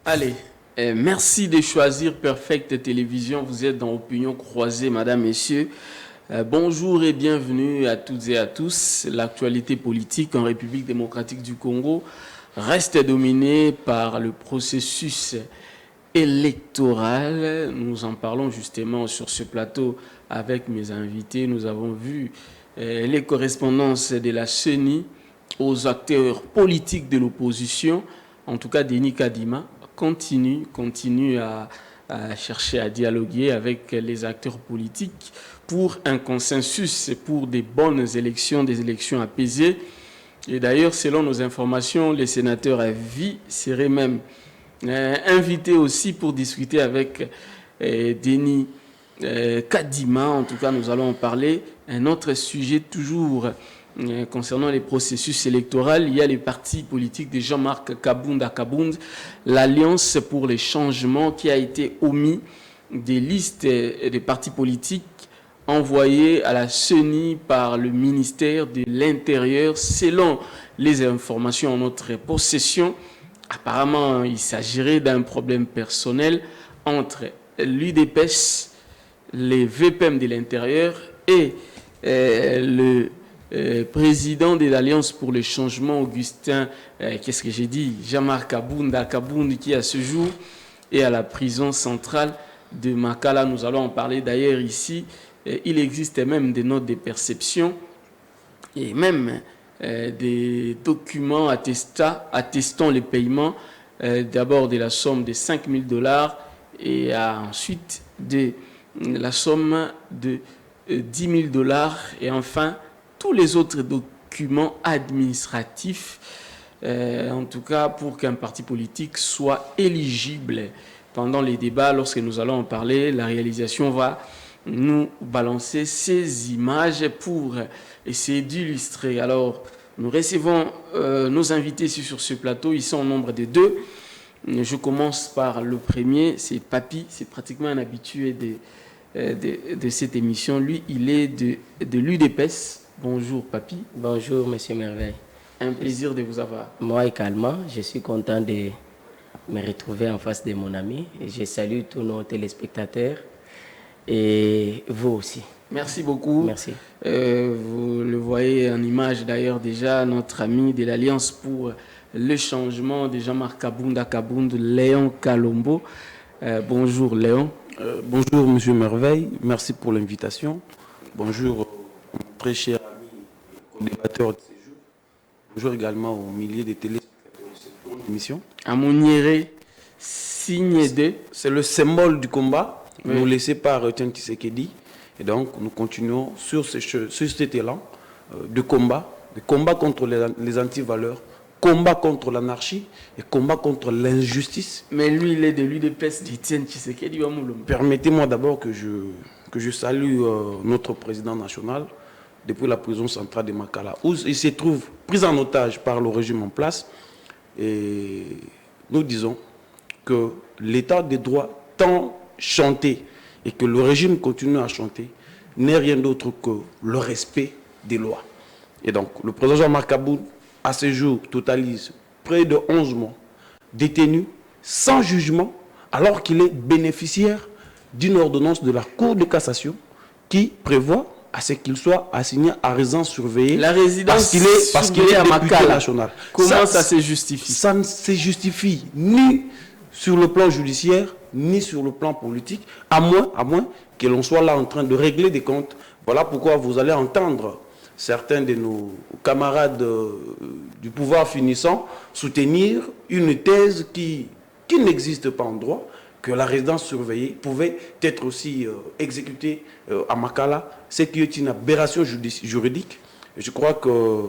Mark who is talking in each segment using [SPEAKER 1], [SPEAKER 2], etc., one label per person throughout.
[SPEAKER 1] Allez, merci de choisir Perfect Télévision. Vous êtes dans Opinion Croisée, mesdames, messieurs. Bonjour et bienvenue à toutes et à tous. L'actualité politique en République démocratique du Congo reste dominée par le processus électoral. Nous en parlons justement sur ce plateau avec mes invités. Nous avons vu les correspondances de la CENI aux acteurs politiques de l'opposition. En tout cas, Denis Kadima continue à chercher à dialoguer avec les acteurs politiques pour un consensus, pour des bonnes élections, des élections apaisées. Et d'ailleurs, selon nos informations, les sénateurs à vie seraient même invités aussi pour discuter avec Denis Kadima. En tout cas, nous allons en parler. Un autre sujet toujours concernant les processus électoraux, il y a les partis politiques de Jean-Marc Kabound, l'Alliance pour les changements qui a été omis des listes des partis politiques envoyés à la CENI par le ministère de l'Intérieur. Selon les informations en notre possession, apparemment, il s'agirait d'un problème personnel entre l'UDPS, les VPM de l'Intérieur et le président de l'Alliance pour le changement, Augustin, qu'est-ce que j'ai dit, Jean-Marc Kabound, qui à ce jour est à la prison centrale de Makala. Nous allons en parler d'ailleurs ici. Il existe même des notes de perception et même des documents attestant les paiements d'abord de la somme de 5 000 $ et ensuite de la somme de 10 000 $ et enfin tous les autres documents administratifs, en tout cas pour qu'un parti politique soit éligible. Pendant les débats, lorsque nous allons en parler, la réalisation va nous balancer ces images pour essayer d'illustrer. Alors, nous recevons nos invités ici sur ce plateau. Ils sont au nombre de 2. Je commence par le premier, c'est Papi. C'est pratiquement un habitué de cette émission. Lui, il est de l'UDPS. Bonjour Papi.
[SPEAKER 2] Bonjour Monsieur Merveille.
[SPEAKER 1] Un plaisir de vous avoir.
[SPEAKER 2] Moi également, je suis content de me retrouver en face de mon ami et je salue tous nos téléspectateurs et vous aussi.
[SPEAKER 1] Merci beaucoup.
[SPEAKER 2] Merci.
[SPEAKER 1] Vous le voyez en image d'ailleurs déjà, notre ami de l'Alliance pour le changement de Jean-Marc Kabound, Léon Kalombo. Bonjour Léon.
[SPEAKER 3] Bonjour Monsieur Merveille, merci pour l'invitation. Bonjour très cher ami débatteur de ces jours. Bonjour également aux milliers de téléspectateurs de cette émission.
[SPEAKER 1] Amouniéré, signe de...
[SPEAKER 3] C'est le symbole du combat,
[SPEAKER 1] oui,
[SPEAKER 3] nous laissé par Etienne Tshisekedi. Et donc nous continuons sur cet élan de combat contre les antivaleurs, combat contre l'anarchie et combat contre l'injustice.
[SPEAKER 1] Mais lui, il est de l'UDPS d'Etienne Tshisekedi.
[SPEAKER 3] Permettez-moi d'abord que je salue notre président national depuis la prison centrale de Makala, où il se trouve pris en otage par le régime en place. Et nous disons que l'état des droits tant chanté et que le régime continue à chanter n'est rien d'autre que le respect des lois. Et donc, le président Jean-Marc Kabound, à ce jour, totalise près de 11 mois détenu sans jugement, alors qu'il est bénéficiaire d'une ordonnance de la Cour de cassation qui prévoit à ce qu'il soit assigné à résidence surveillée.
[SPEAKER 1] La résidence
[SPEAKER 3] parce qu'il est
[SPEAKER 1] à
[SPEAKER 3] député
[SPEAKER 1] Makala.
[SPEAKER 3] National.
[SPEAKER 1] Comment ça se justifie?
[SPEAKER 3] Ça ne se justifie ni sur le plan judiciaire, ni sur le plan politique, à moins que l'on soit là en train de régler des comptes. Voilà pourquoi vous allez entendre certains de nos camarades du pouvoir finissant soutenir une thèse qui n'existe pas en droit, que la résidence surveillée pouvait être aussi exécutée à Makala, ce qui est une aberration juridique. Et je crois que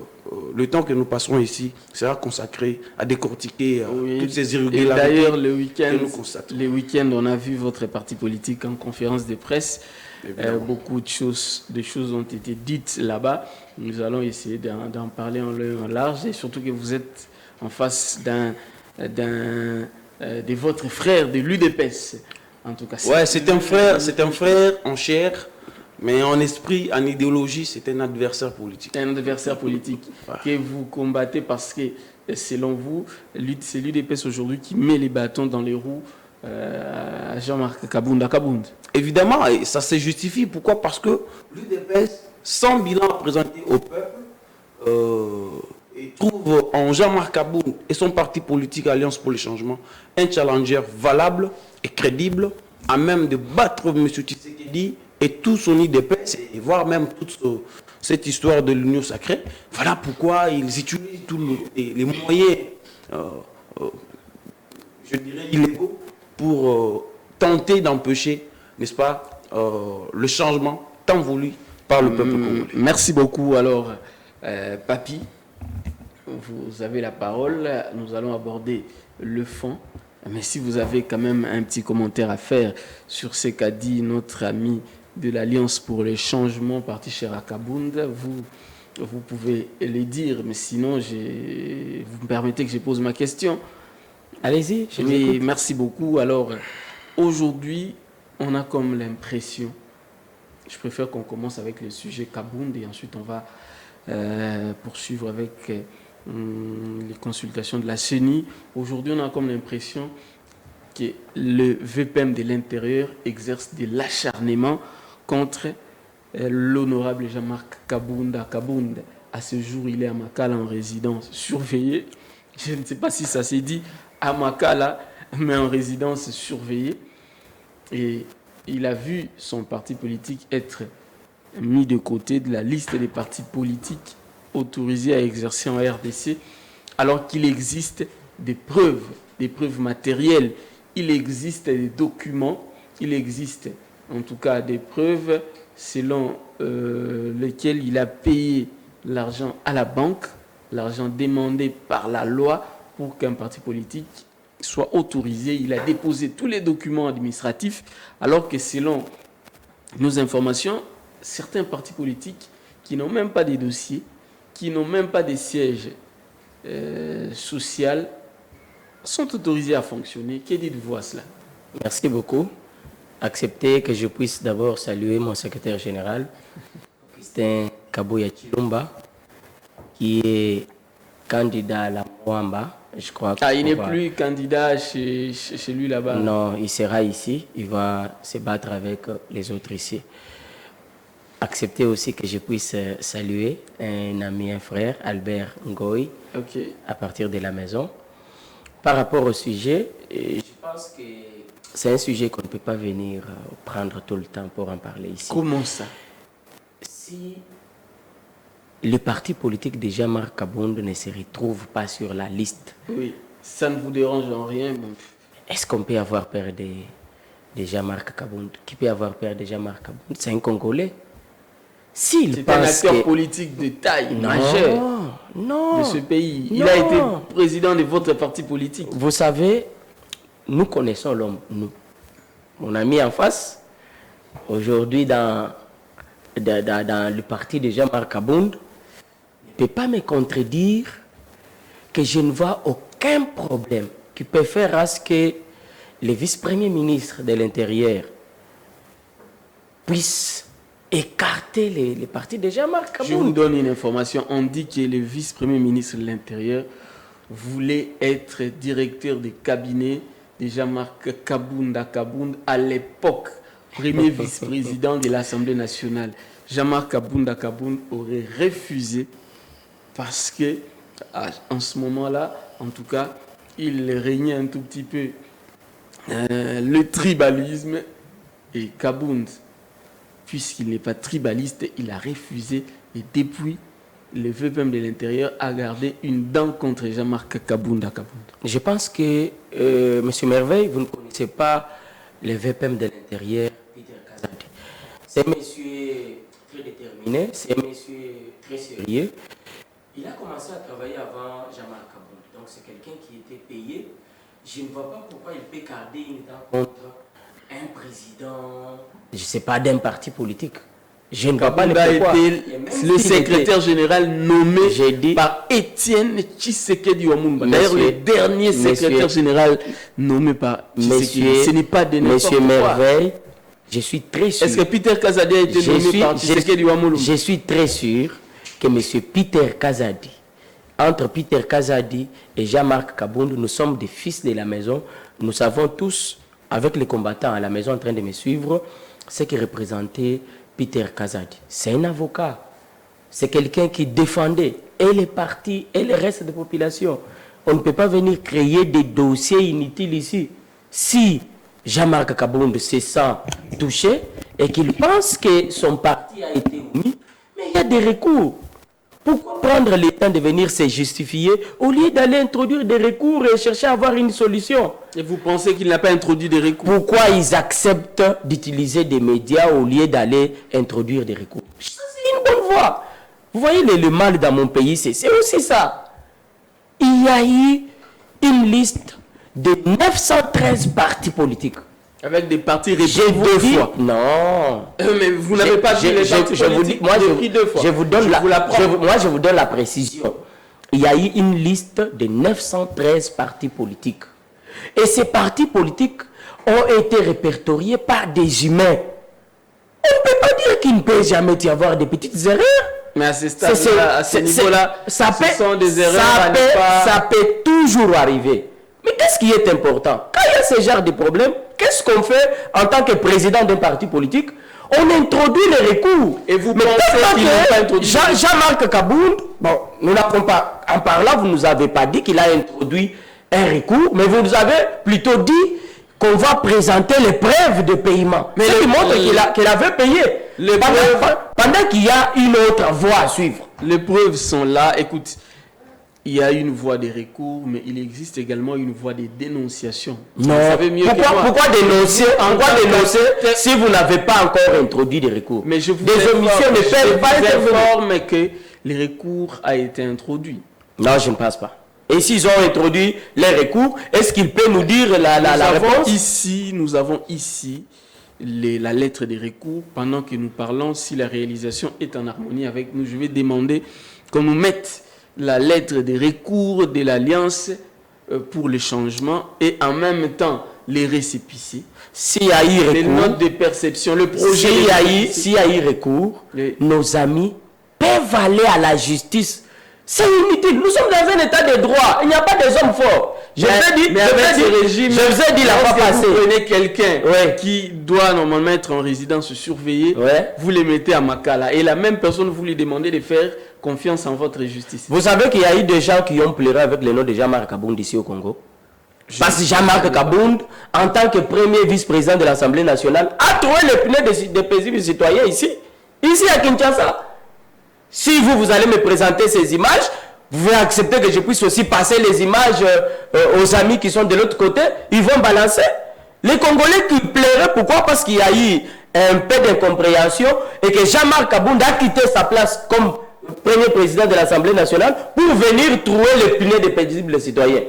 [SPEAKER 3] le temps que nous passerons ici sera consacré à décortiquer toutes ces irrégularités.
[SPEAKER 1] Et d'ailleurs, le week-end, on a vu votre parti politique en conférence de presse. Beaucoup de choses ont été dites là-bas. Nous allons essayer d'en parler en long et en large, et surtout que vous êtes en face de votre frère de l'UDPS. En tout cas,
[SPEAKER 3] c'est un frère en chair, mais en esprit, en idéologie, c'est un adversaire politique.
[SPEAKER 1] Un adversaire politique que vous combattez parce que selon vous, c'est l'UDPS aujourd'hui qui met les bâtons dans les roues à Jean-Marc Kabounda Kabound?
[SPEAKER 3] Évidemment, et ça se justifie. Pourquoi? Parce que l'UDPS, sans bilan à présenter au peuple, et trouve en Jean-Marc Kabound et son parti politique Alliance pour le changement un challenger valable et crédible, à même de battre M. Tshisekedi et tout son UDPS, et voire même toute cette histoire de l'union sacrée. Voilà pourquoi ils utilisent tous les moyens, je dirais, illégaux pour tenter d'empêcher, n'est-ce pas, le changement tant voulu par le peuple congolais.
[SPEAKER 1] Merci beaucoup. Alors, Papi, vous avez la parole. Nous allons aborder le fond. Mais si vous avez quand même un petit commentaire à faire sur ce qu'a dit notre ami de l'Alliance pour les changements, parti chez Kabound, vous pouvez le dire. Mais sinon, vous me permettez que je pose ma question?
[SPEAKER 2] Allez-y, je vous
[SPEAKER 1] Oui,
[SPEAKER 2] écoute.
[SPEAKER 1] merci beaucoup. Alors, aujourd'hui, on a comme l'impression, je préfère qu'on commence avec le sujet Kabound et ensuite on va poursuivre avec les consultations de la CENI. Aujourd'hui, on a comme l'impression que le VPM de l'intérieur exerce de l'acharnement contre l'honorable Jean-Marc Kabounda Kabound. À ce jour, il est à Makala en résidence surveillée. Je ne sais pas si ça s'est dit à Makala, mais en résidence surveillée. Et il a vu son parti politique être mis de côté de la liste des partis politiques autorisés à exercer en RDC, alors qu'il existe des preuves matérielles, il existe des documents, il existe en tout cas des preuves selon lesquelles il a payé l'argent à la banque, l'argent demandé par la loi pour qu'un parti politique soit autorisé. Il a déposé tous les documents administratifs, alors que selon nos informations, certains partis politiques qui n'ont même pas de dossiers, qui n'ont même pas de sièges social, sont autorisés à fonctionner. Que dites-vous à cela?
[SPEAKER 2] Merci beaucoup. Acceptez que je puisse d'abord saluer mon secrétaire général, Christin Kaboya Chilumba, qui est candidat à la Mwamba. Je crois
[SPEAKER 1] il n'est plus candidat chez lui là-bas.
[SPEAKER 2] Non, il sera ici. Il va se battre avec les autres ici. Acceptez aussi que je puisse saluer un ami, un frère, Albert Ngoï, à partir de la maison. Par rapport au sujet, je pense que c'est un sujet qu'on ne peut pas venir prendre tout le temps pour en parler ici.
[SPEAKER 1] Comment ça?
[SPEAKER 2] Si le parti politique de Jean-Marc Kabound ne se retrouve pas sur la liste,
[SPEAKER 1] oui, ça ne vous dérange en rien?
[SPEAKER 2] Est-ce qu'on peut avoir peur de Jean-Marc Kabound? Qui peut avoir peur de Jean-Marc Kabound? C'est un Congolais.
[SPEAKER 1] C'est un acteur politique de taille majeure de ce pays. Il a été président de votre parti politique.
[SPEAKER 2] Vous savez, nous connaissons l'homme. Mon ami en face, aujourd'hui dans le parti de Jean-Marc Kabound, ne peut pas me contredire que je ne vois aucun problème qui peut faire à ce que le vice-premier ministre de l'Intérieur puisse écarter les partis de Jean-Marc Kabound.
[SPEAKER 1] Je vous donne une information. On dit que le vice-premier ministre de l'Intérieur voulait être directeur des cabinets de Jean-Marc Kabounda Kabound à l'époque, premier vice-président de l'Assemblée nationale. Jean-Marc Kabounda Kabound aurait refusé parce que, en ce moment-là, en tout cas, il régnait un tout petit peu le tribalisme, et Kabound, puisqu'il n'est pas tribaliste, il a refusé, et depuis, le VPM de l'intérieur a gardé une dent contre Jean-Marc Kabounda Kabound.
[SPEAKER 2] Je pense que, M. Merveille, vous ne connaissez pas le VPM de l'intérieur, Peter Kazadi. C'est un monsieur très déterminé, c'est un monsieur très sérieux. Il a commencé à travailler avant Jean-Marc Kabound, donc c'est quelqu'un qui était payé. Je ne vois pas pourquoi il peut garder une dent contre un président, je ne sais pas, d'un parti politique. Je ne vois pas
[SPEAKER 1] Kabounda a été le secrétaire général nommé par Étienne Tshisekedi Wamumba. D'ailleurs, le dernier secrétaire général nommé par Tshisekedi. Ce n'est pas de n'importe quoi.
[SPEAKER 2] Monsieur Merveille, je suis très sûr.
[SPEAKER 1] Est-ce que Peter Kazadi a été nommé par Tshisekedi Wamumba?
[SPEAKER 2] Je suis très sûr que M. Peter Kazadi entre Peter Kazadi et Jean-Marc Kabound, nous sommes des fils de la maison. Nous savons tous, avec les combattants à la maison en train de me suivre, ce que représentait Peter Kazadi. C'est un avocat. C'est quelqu'un qui défendait et les partis et le reste de la population. On ne peut pas venir créer des dossiers inutiles ici. Si Jean-Marc Kabound se sent touché et qu'il pense que son parti a été omis, mais il y a des recours. Pourquoi prendre le temps de venir se justifier au lieu d'aller introduire des recours et chercher à avoir une solution?
[SPEAKER 1] Et vous pensez qu'il n'a pas introduit des recours?
[SPEAKER 2] Pourquoi ils acceptent d'utiliser des médias au lieu d'aller introduire des recours? C'est une bonne voie. Vous voyez le mal dans mon pays, c'est aussi ça. Il y a eu une liste de 913 partis politiques.
[SPEAKER 1] Avec des partis
[SPEAKER 2] Je
[SPEAKER 1] répétés
[SPEAKER 2] vous
[SPEAKER 1] deux
[SPEAKER 2] dis,
[SPEAKER 1] fois.
[SPEAKER 2] non.
[SPEAKER 1] Mais vous n'avez pas dit les partis politiques.
[SPEAKER 2] Moi,
[SPEAKER 1] J'ai pris deux fois.
[SPEAKER 2] je vous donne moi, je vous donne la précision. Il y a eu une liste de 913 partis politiques. Et ces partis politiques ont été répertoriés par des humains. On ne peut pas dire qu'il ne peut jamais y avoir des petites erreurs.
[SPEAKER 1] Mais à ce stade-là, à ce niveau-là, ce sont des erreurs
[SPEAKER 2] ça peut toujours arriver. Mais qu'est-ce qui est important? Quand il y a ce genre de problème, qu'est-ce qu'on fait en tant que président d'un parti politique? On introduit les recours.
[SPEAKER 1] Et vous pensez qu'il n'a pas introduit
[SPEAKER 2] Jean-Marc Kabound, bon, nous n'avons pas, en parlant, vous ne nous avez pas dit qu'il a introduit un recours, mais vous nous avez plutôt dit qu'on va présenter les preuves de paiement. Mais il montre qu'il avait payé. Pendant qu'il y a une autre voie à suivre.
[SPEAKER 1] Les preuves sont là. Écoute, il y a une voie de recours, mais il existe également une voie de dénonciation.
[SPEAKER 2] Non.
[SPEAKER 1] Vous savez mieux que moi.
[SPEAKER 2] Pourquoi dénoncer si vous n'avez pas encore introduit des recours?
[SPEAKER 1] Mais je vous
[SPEAKER 2] des omissions ne peuvent pas être
[SPEAKER 1] informe que le recours a été introduit.
[SPEAKER 2] Non, je ne pense pas. Et s'ils ont introduit les recours, est-ce qu'il peut nous dire la réponse?
[SPEAKER 1] Nous avons ici la lettre des recours. Pendant que nous parlons, si la réalisation est en harmonie avec nous, je vais demander qu'on nous mette la lettre des recours de l'Alliance pour le changement et en même temps les récépissés.
[SPEAKER 2] S'il y a eu recours,
[SPEAKER 1] les notes de perception, le projet.
[SPEAKER 2] S'il y a eu recours, nos amis peuvent aller à la justice. C'est inutile. Nous sommes dans un état de droit. Il n'y a pas des hommes forts. Je vous ai dit la fois passée.
[SPEAKER 1] Vous prenez quelqu'un qui doit normalement être en résidence surveillée, vous le mettez à Makala. Et la même personne, vous lui demandez de faire confiance en votre justice.
[SPEAKER 2] Vous savez qu'il y a eu des gens qui ont pleuré avec le nom de Jean-Marc Kabound ici au Congo. Parce que Jean-Marc Kabound, en tant que premier vice-président de l'Assemblée nationale, a trouvé le pneu des paisibles citoyens ici à Kinshasa. Si vous allez me présenter ces images, vous pouvez accepter que je puisse aussi passer les images aux amis qui sont de l'autre côté. Ils vont balancer. Les Congolais qui pleuraient, pourquoi? Parce qu'il y a eu un peu d'incompréhension et que Jean-Marc Kabound a quitté sa place comme premier président de l'Assemblée nationale pour venir trouver le pneu des paisibles citoyens.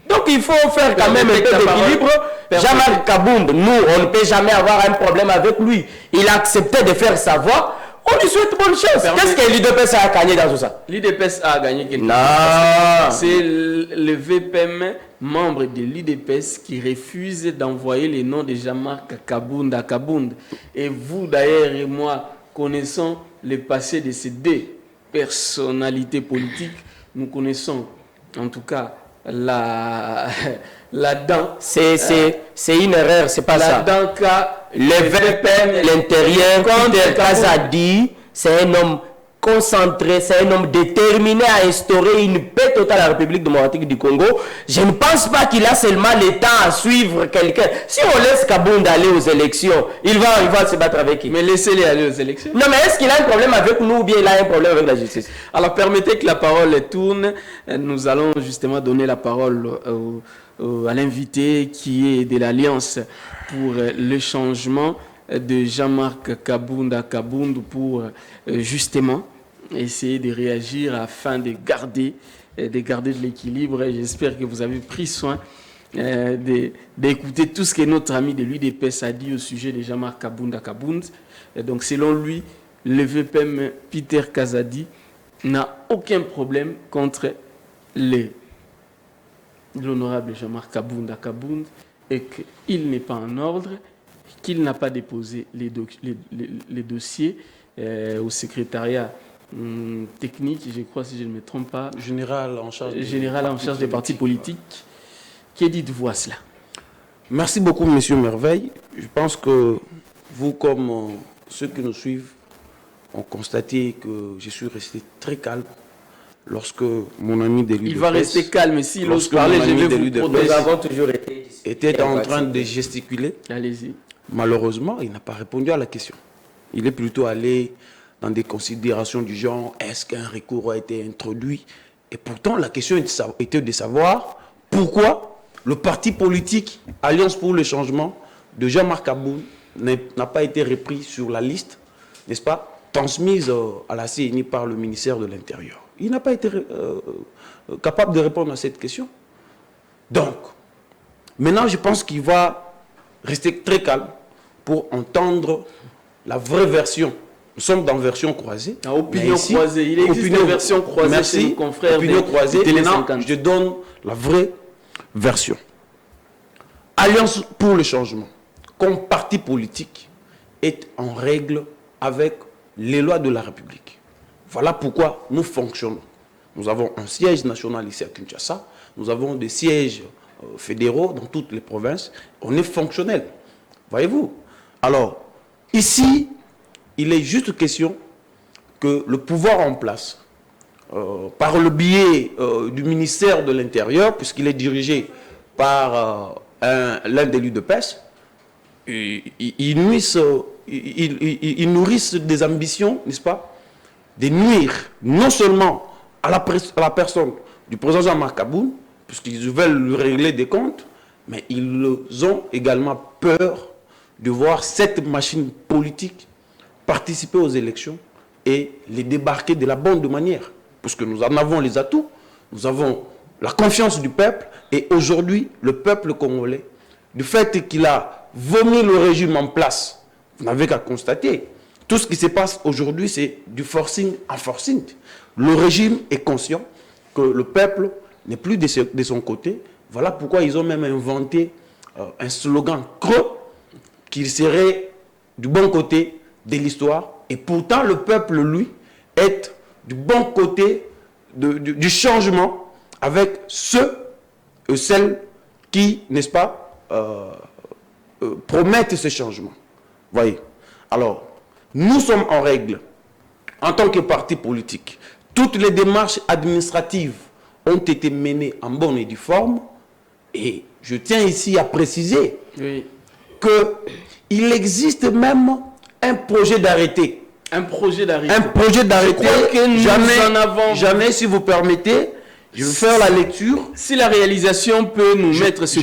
[SPEAKER 2] Donc il faut faire quand même un peu d'équilibre. Jean-Marc Kabound, nous, on ne peut jamais avoir un problème avec lui. Il a accepté de faire sa voix. On lui souhaite bonne chance. Qu'est-ce que l'IDPS a gagné dans tout ça?
[SPEAKER 1] L'IDPS a gagné quelque chose.
[SPEAKER 2] Non.
[SPEAKER 1] C'est le VPM, membre de l'IDPS, qui refuse d'envoyer les noms de Jean-Marc Kabound à Kabound. Et vous, d'ailleurs, et moi, connaissons le passé de ces deux personnalités politiques. Nous connaissons, en tout cas, là-dedans.
[SPEAKER 2] C'est une erreur, c'est pas ça.
[SPEAKER 1] Là-dedans,
[SPEAKER 2] le VPM, l'intérieur, Peter Kazadi, c'est un homme concentré, c'est un homme déterminé à instaurer une paix totale à la République démocratique du Congo. Je ne pense pas qu'il a seulement le temps à suivre quelqu'un. Si on laisse Kabound aller aux élections, il va se battre avec qui?
[SPEAKER 1] Mais laissez-les aller aux élections.
[SPEAKER 2] Non, mais est-ce qu'il a un problème avec nous ou bien il a un problème avec la justice?
[SPEAKER 1] Alors permettez que la parole tourne. Nous allons justement donner la parole à l'invité qui est de l'Alliance pour le changement de Jean-Marc Kabound à Kabound pour justement essayer de réagir afin de garder de l'équilibre. J'espère que vous avez pris soin d'écouter tout ce que notre ami de l'UDPS a dit au sujet de Jean-Marc Kabound à Kabound. Donc selon lui, le VPM Peter Kazadi n'a aucun problème contre l'honorable Jean-Marc Kabound à Kabound et qu'il n'est pas en ordre, qu'il n'a pas déposé les dossiers au secrétariat technique, je crois, si je ne me trompe pas.
[SPEAKER 3] Général en charge
[SPEAKER 1] Des partis politiques. Que dites-vous à cela?
[SPEAKER 3] Merci beaucoup, Monsieur Merveille. Je pense que vous, comme ceux qui nous suivent, ont constaté que je suis resté très calme lorsque mon ami d'élu
[SPEAKER 1] Il va rester calme si l'ose parler, je vais vous
[SPEAKER 2] Nous avons toujours
[SPEAKER 3] était en train de gesticuler.
[SPEAKER 1] Allez-y.
[SPEAKER 3] Malheureusement, il n'a pas répondu à la question. Il est plutôt allé dans des considérations du genre est-ce qu'un recours a été introduit? Et pourtant, la question était de savoir pourquoi le parti politique Alliance pour le changement de Jean-Marc Aboun n'a pas été repris sur la liste, n'est-ce pas, transmise à la CENI par le ministère de l'Intérieur. Il n'a pas été capable de répondre à cette question. Donc, maintenant, je pense qu'il va rester très calme pour entendre la vraie version. Nous sommes dans version croisée.
[SPEAKER 1] Opinion croisée. Il existe une version croisée.
[SPEAKER 3] Merci.
[SPEAKER 1] Chez nos confrères
[SPEAKER 3] opinion croisée. Maintenant,
[SPEAKER 1] 50.
[SPEAKER 3] je donne la vraie version. Alliance pour le changement, comme parti politique, est en règle avec les lois de la République. Voilà pourquoi nous fonctionnons. Nous avons un siège national ici à Kinshasa. Nous avons des sièges fédéraux dans toutes les provinces. On est fonctionnel. Voyez-vous? Alors, ici, il est juste question que le pouvoir en place, par le biais du ministère de l'Intérieur, puisqu'il est dirigé par l'un des l'UDPS, ils nourrissent des ambitions, n'est-ce pas, de nuire non seulement à la personne du président Jean-Marc Aboun, puisqu'ils veulent lui régler des comptes, mais ils ont également peur de voir cette machine politique participer aux élections et les débarquer de la bonne manière. Parce que nous en avons les atouts, nous avons la confiance du peuple, et aujourd'hui, le peuple congolais, du fait qu'il a vomi le régime en place, vous n'avez qu'à constater, tout ce qui se passe aujourd'hui, c'est du forcing en forcing. Le régime est conscient que le peuple n'est plus de son côté. Voilà pourquoi ils ont même inventé un slogan creux, qu'il serait du bon côté de l'histoire. Et pourtant, le peuple, lui, est du bon côté du changement avec ceux et celles qui, n'est-ce pas, promettent ce changement. Voyez. Alors, nous sommes en règle en tant que parti politique. Toutes les démarches administratives ont été menées en bonne et due forme. Et je tiens ici à préciser qu'il existe même un projet d'arrêté.
[SPEAKER 1] Un projet d'arrêté.
[SPEAKER 3] Un projet d'arrêté.
[SPEAKER 1] Jamais,
[SPEAKER 3] si vous permettez, je vais faire la lecture.
[SPEAKER 1] Si la réalisation peut nous mettre ce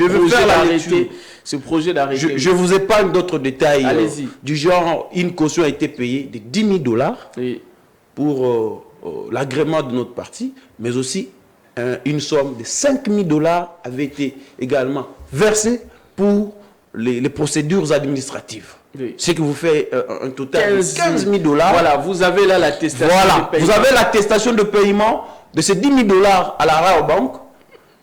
[SPEAKER 1] projet d'arrêté.
[SPEAKER 3] Je vous épargne d'autres détails.
[SPEAKER 1] Allez-y.
[SPEAKER 3] Du genre, une caution a été payée de 10 000 $ pour l'agrément de notre parti, mais aussi une somme de 5 000 $ avait été également versée pour les procédures administratives. Ce qui vous fait un total de 15 000 $.
[SPEAKER 1] Voilà, vous avez là l'attestation
[SPEAKER 3] de paiement. Vous avez l'attestation de paiement de ces 10 000 $ à la Rabobank.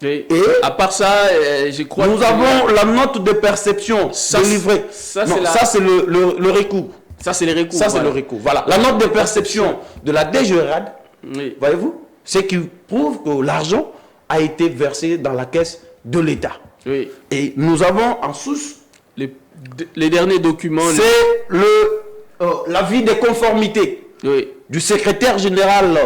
[SPEAKER 1] Et à part ça, je crois
[SPEAKER 3] nous avons la note de perception délivrée. Ça, c'est le recours.
[SPEAKER 1] Ça, c'est le recours.
[SPEAKER 3] Ça, c'est le recours. Voilà. La note de perception de la DGRAD, voyez-vous, c'est qui prouve que l'argent a été versé dans la caisse de l'État.
[SPEAKER 1] Oui.
[SPEAKER 3] Et nous avons en source
[SPEAKER 1] les derniers documents.
[SPEAKER 3] C'est l'avis de conformité du secrétaire général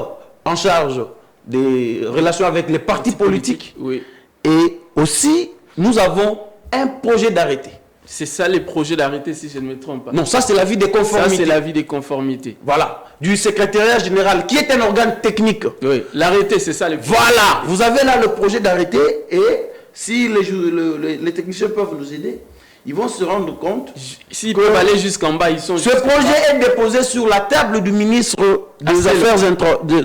[SPEAKER 3] en charge des relations avec les partis politiques.
[SPEAKER 1] Oui.
[SPEAKER 3] Et aussi, nous avons un projet d'arrêté.
[SPEAKER 1] C'est ça les projets d'arrêté, si je ne me trompe pas.
[SPEAKER 3] Non, ça c'est l'avis de conformité.
[SPEAKER 1] Ça c'est l'avis de conformité.
[SPEAKER 3] Voilà. Du secrétariat général, qui est un organe technique.
[SPEAKER 1] Oui. L'arrêté, c'est ça.
[SPEAKER 3] Voilà. Vous avez là le projet d'arrêté et si les techniciens peuvent nous aider, ils vont se rendre compte.
[SPEAKER 1] S'ils peuvent aller jusqu'en bas, ils sont.
[SPEAKER 3] Ce projet est déposé sur la table du ministre des Affaires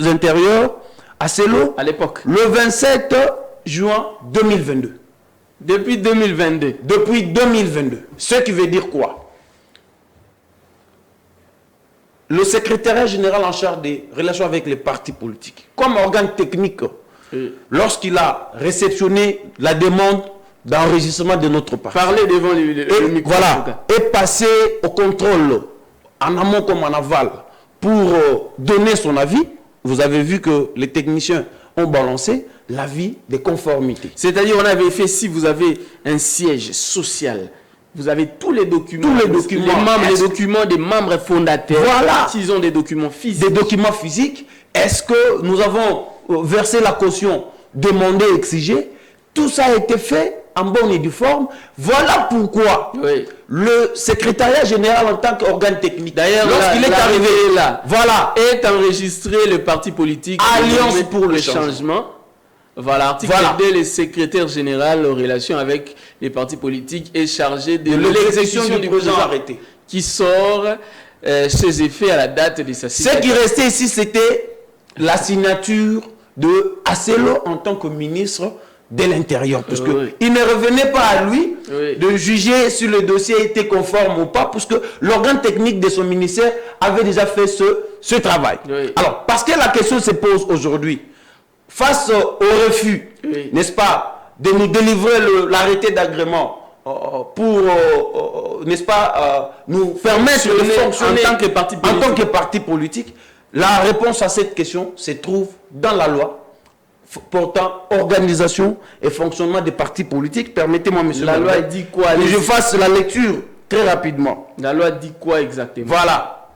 [SPEAKER 3] intérieures à Celo,
[SPEAKER 1] à l'époque,
[SPEAKER 3] le 27 juin 2022.
[SPEAKER 1] Depuis 2022.
[SPEAKER 3] Depuis 2022. Ce qui veut dire quoi? Le secrétariat général en charge des relations avec les partis politiques, comme organe technique, lorsqu'il a réceptionné la demande d'enregistrement de notre parti.
[SPEAKER 1] Parlez devant le micro.
[SPEAKER 3] Voilà. Est passé au contrôle, en amont comme en aval, pour donner son avis. Vous avez vu que les techniciens ont balancé l'avis des conformités.
[SPEAKER 1] C'est-à-dire, on avait fait, si vous avez un siège social, vous avez tous les documents.
[SPEAKER 3] Tous les documents.
[SPEAKER 1] Les documents des membres fondateurs.
[SPEAKER 3] Voilà.
[SPEAKER 1] S'ils ont des documents physiques.
[SPEAKER 3] Des documents physiques. Est-ce que nous avons versé la caution demandée, exigée? Tout ça a été fait en bonne et due forme. Voilà pourquoi le secrétariat général en tant qu'organe technique, d'ailleurs, lorsqu'il est arrivé là, voilà,
[SPEAKER 1] est enregistré le parti politique
[SPEAKER 3] Alliance pour le changement.
[SPEAKER 1] Voilà, article 2, le secrétaire général en relation avec les partis politiques est chargé de l'exécution du projet arrêté qui sort ses effets à la date de sa signature.
[SPEAKER 3] Ce qui restait ici, c'était la signature de Asselo en tant que ministre de l'Intérieur. Parce qu'il ne revenait pas à lui de juger si le dossier était conforme ou pas, parce que l'organe technique de son ministère avait déjà fait ce travail. Alors, parce que la question se pose aujourd'hui, face au refus, n'est-ce pas, de nous délivrer l'arrêté d'agrément pour, n'est-ce pas, nous permettre de fonctionner en tant que parti politique, la réponse à cette question se trouve dans la loi portant organisation et fonctionnement des partis politiques. Permettez-moi, monsieur.
[SPEAKER 1] La loi dit quoi?
[SPEAKER 3] Que je fasse la lecture très rapidement.
[SPEAKER 1] La loi dit quoi exactement?
[SPEAKER 3] Voilà.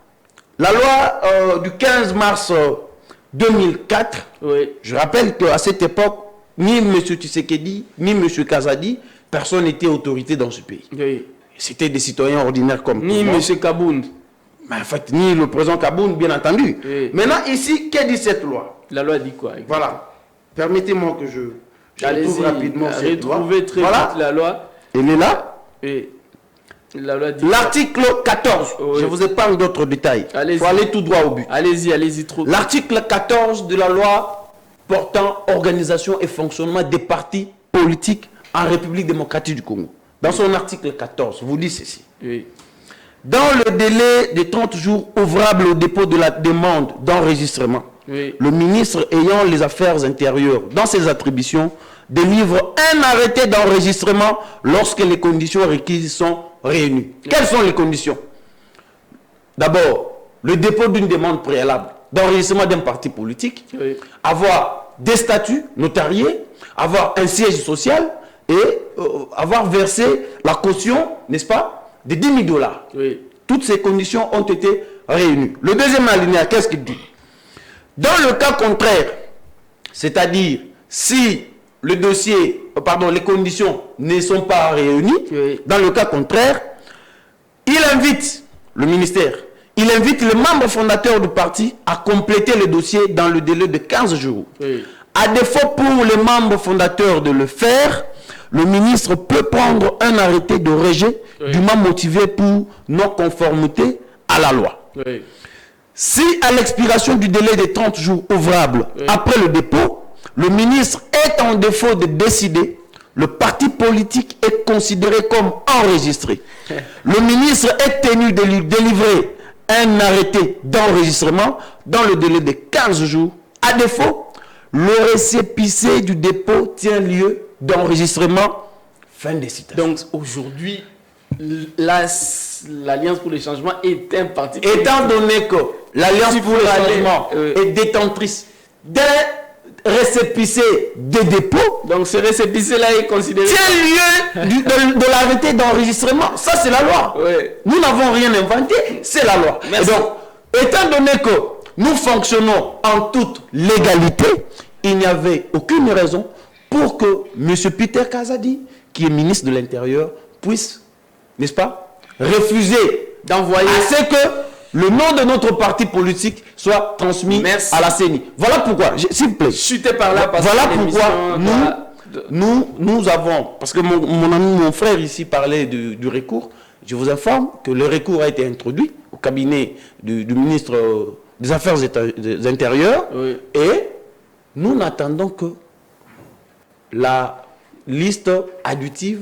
[SPEAKER 3] La loi du 15 mars 2004, je rappelle qu'à cette époque, ni M. Tshisekedi, ni M. Kazadi, personne n'était autorité dans ce pays. C'était des citoyens ordinaires comme
[SPEAKER 1] ni M. Kabound.
[SPEAKER 3] Mais en fait, ni le président Kabound, bien entendu. Maintenant, ici, qu'est dit cette loi?
[SPEAKER 1] La loi dit quoi exactement?
[SPEAKER 3] Voilà. Permettez-moi que je retrouve rapidement cette loi.
[SPEAKER 1] Retrouvez très vite la loi.
[SPEAKER 3] Elle est là. L'article 14. Je vous épargne d'autres détails. Il faut aller tout droit au but.
[SPEAKER 1] Allez-y.
[SPEAKER 3] L'article 14 de la loi portant organisation et fonctionnement des partis politiques en République démocratique du Congo. Dans son article 14, vous dit ceci. Dans le délai de 30 jours ouvrable au dépôt de la demande d'enregistrement, le ministre ayant les affaires intérieures dans ses attributions délivre un arrêté d'enregistrement lorsque les conditions requises sont réunies. Quelles sont les conditions? D'abord, le dépôt d'une demande préalable d'enregistrement d'un parti politique, avoir des statuts notariés, avoir un siège social et avoir versé la caution, n'est-ce pas, de 10 000 $. Toutes ces conditions ont été réunies. Le deuxième alinéa, qu'est-ce qu'il dit? Dans le cas contraire, c'est-à-dire si le dossier, les conditions ne sont pas réunies, dans le cas contraire, il invite le ministère, il invite les membres fondateurs du parti à compléter le dossier dans le délai de 15 jours. À défaut pour les membres fondateurs de le faire, le ministre peut prendre un arrêté de rejet dûment motivé pour non-conformité à la loi. Si à l'expiration du délai de 30 jours ouvrables après le dépôt, le ministre est en défaut de décider, le parti politique est considéré comme enregistré. Le ministre est tenu de lui délivrer un arrêté d'enregistrement dans le délai de 15 jours. À défaut, le récépissé du dépôt tient lieu d'enregistrement. Fin des citations.
[SPEAKER 1] Donc aujourd'hui, l'Alliance pour le changement est un parti
[SPEAKER 3] politique. Étant donné que l'Alliance pour le changement est détentrice d'un récépissé de dépôt,
[SPEAKER 1] donc ce récépissé-là est considéré
[SPEAKER 3] tient lieu de l'arrêté d'enregistrement. Ça, c'est la loi. Nous n'avons rien inventé, c'est la loi. Et donc, étant donné que nous fonctionnons en toute légalité, il n'y avait aucune raison pour que M. Peter Kazadi, qui est ministre de l'Intérieur, puisse, n'est-ce pas, refuser d'envoyer à ce que le nom de notre parti politique soit transmis à la CENI. Voilà pourquoi, s'il vous plaît. Voilà pourquoi nous avons, parce que mon frère ici parlait du recours, je vous informe que le recours a été introduit au cabinet du ministre des Affaires intérieures et nous n'attendons que la liste additive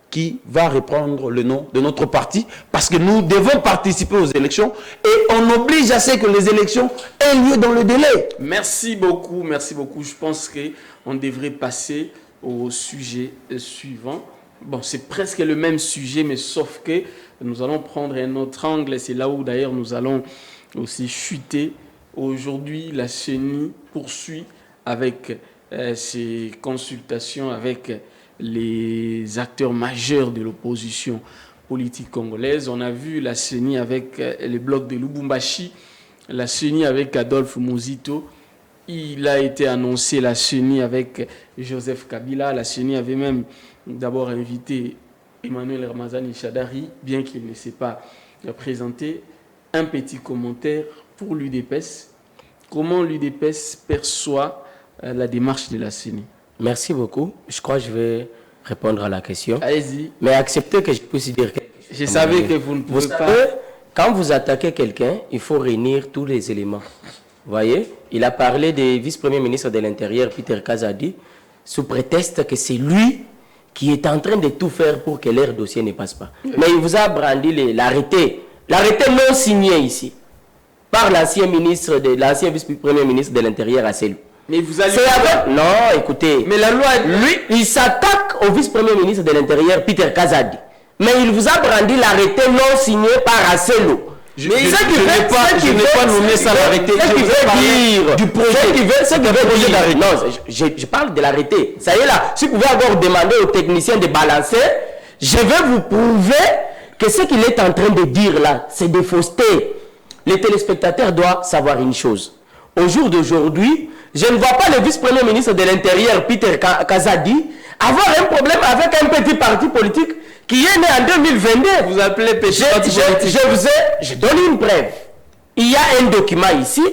[SPEAKER 3] qui va reprendre le nom de notre parti parce que nous devons participer aux élections et on oblige à ce que les élections aient lieu dans le délai.
[SPEAKER 1] Merci beaucoup, merci beaucoup. Je pense qu'on devrait passer au sujet suivant. Bon, c'est presque le même sujet, mais sauf que nous allons prendre un autre angle. C'est là où d'ailleurs nous allons aussi chuté. Aujourd'hui, la CENI poursuit avec ses consultations avec les acteurs majeurs de l'opposition politique congolaise. On a vu la CENI avec le bloc de Lubumbashi, la CENI avec Adolphe Muzito. Il a été annoncé la CENI avec Joseph Kabila. La CENI avait même d'abord invité Emmanuel Ramazani Chadari, bien qu'il ne s'est pas présenté. Un petit commentaire pour l'UDPS. Comment l'UDPS perçoit la démarche de la CENI?
[SPEAKER 2] Merci beaucoup. Je crois que je vais répondre à la question.
[SPEAKER 1] Allez-y.
[SPEAKER 2] Mais acceptez que je puisse dire quelque chose.
[SPEAKER 1] Je savais que vous ne pouvez pas...
[SPEAKER 2] Quand vous attaquez quelqu'un, il faut réunir tous les éléments. Vous voyez, il a parlé du vice-premier ministre de l'Intérieur, Peter Kazadi, sous prétexte que c'est lui qui est en train de tout faire pour que leur dossier ne passe pas. Mais il vous a brandi l'arrêté non signé ici, par l'ancien vice-premier ministre de l'Intérieur à Selou.
[SPEAKER 1] Mais vous allez...
[SPEAKER 2] Non, écoutez.
[SPEAKER 1] Mais la loi...
[SPEAKER 2] Lui, il s'attaque au vice-premier ministre de l'Intérieur, Peter Kazadi. Mais il vous a brandi l'arrêté non signé par Asselo.
[SPEAKER 3] Je n'ai pas nommé ça l'arrêté.
[SPEAKER 2] Ce qui veut dire du projet d'arrêté. Non, je parle de l'arrêté. Ça y est là. Si vous pouvez encore demander aux techniciens de balancer, je vais vous prouver que ce qu'il est en train de dire là, c'est de fausseté. Les téléspectateurs doivent savoir une chose. Au jour d'aujourd'hui, je ne vois pas le vice-premier ministre de l'Intérieur, Peter Kazadi, avoir un problème avec un petit parti politique qui est né en 2022.
[SPEAKER 1] Vous appelez petit parti politique.
[SPEAKER 2] Je donne une preuve. Il y a un document ici,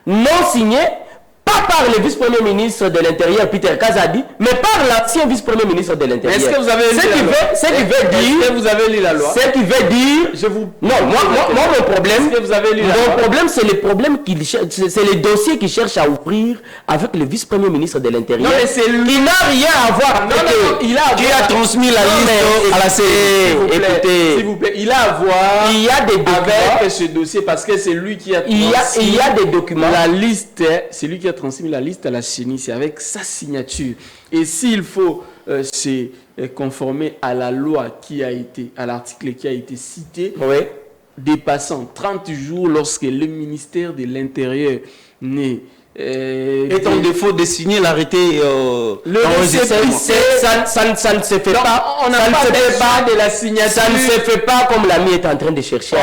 [SPEAKER 2] non signé, pas par le vice-premier ministre de l'Intérieur, Peter Kazadi, mais par l'ancien vice-premier ministre de l'Intérieur.
[SPEAKER 1] Est-ce que vous avez lu la loi? Est-ce que vous avez lu la loi?
[SPEAKER 2] Ce qui veut dire... Non, moi mon problème...
[SPEAKER 1] Est-ce que vous avez lu la loi?
[SPEAKER 2] Mon problème, c'est le problème c'est les dossiers qu'il cherche à ouvrir avec le vice-premier ministre de l'Intérieur.
[SPEAKER 1] Non, mais c'est lui.
[SPEAKER 2] Il n'a rien à voir avec...
[SPEAKER 3] Qui a transmis la liste à la CENI.
[SPEAKER 2] Écoutez,
[SPEAKER 1] s'il vous plaît, il a à voir
[SPEAKER 2] il y a des documents
[SPEAKER 1] avec ce dossier parce que c'est lui qui a transmis
[SPEAKER 2] il y a des documents.
[SPEAKER 1] La liste, c'est lui qui a transmis la liste à la CENI, c'est avec sa signature. Et s'il faut se conformer à la loi qui a été, à l'article qui a été cité,
[SPEAKER 2] oui,
[SPEAKER 1] dépassant 30 jours lorsque le ministère de l'Intérieur n'est
[SPEAKER 3] est en défaut de signer l'arrêté
[SPEAKER 2] ça ne se fait pas.
[SPEAKER 1] On n'a pas de la signature.
[SPEAKER 2] Ça ne se fait pas comme l'ami est en train de chercher.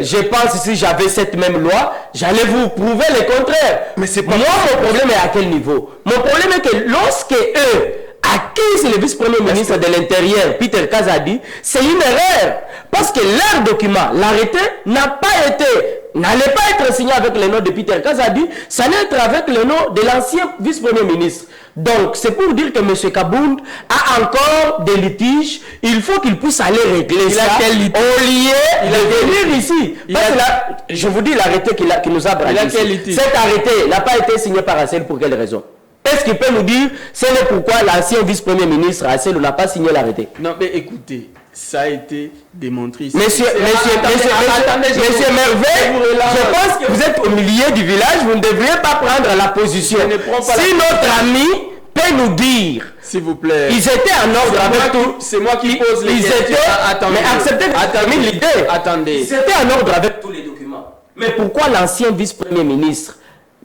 [SPEAKER 2] Je pense que si j'avais cette même loi, j'allais vous prouver le contraire.
[SPEAKER 3] Mais c'est pas
[SPEAKER 2] moi, mon problème est à quel niveau? Mon problème est que lorsque eux accusent le vice-premier ministre de l'Intérieur, Peter Kazadi, c'est une erreur. Parce que leur document, l'arrêté, n'allait pas être signé avec le nom de Peter Kazadi, ça allait être avec le nom de l'ancien vice-premier ministre. Donc, c'est pour dire que M. Kabound a encore des litiges. Il faut qu'il puisse aller régler ça au lieu de venir ici. Parce que là, je vous dis l'arrêté qui nous a brandi. Cet arrêté n'a pas été signé par Assel pour quelle raison? Est-ce qu'il peut nous dire c'est pourquoi l'ancien vice-premier ministre Assel n'a pas signé l'arrêté?
[SPEAKER 1] Non, mais écoutez, ça a été démontré ici.
[SPEAKER 2] Monsieur Merveille, je pense que vous êtes au milieu du village, vous ne devriez pas prendre la position. Si notre ami peut nous dire,
[SPEAKER 1] s'il vous plaît,
[SPEAKER 2] ils étaient en ordre avec tout.
[SPEAKER 1] C'est moi qui pose les questions.
[SPEAKER 2] Mais acceptez que je termine l'idée.
[SPEAKER 1] Attendez.
[SPEAKER 2] Ils étaient en ordre avec tous les documents. Mais pourquoi l'ancien vice-premier ministre,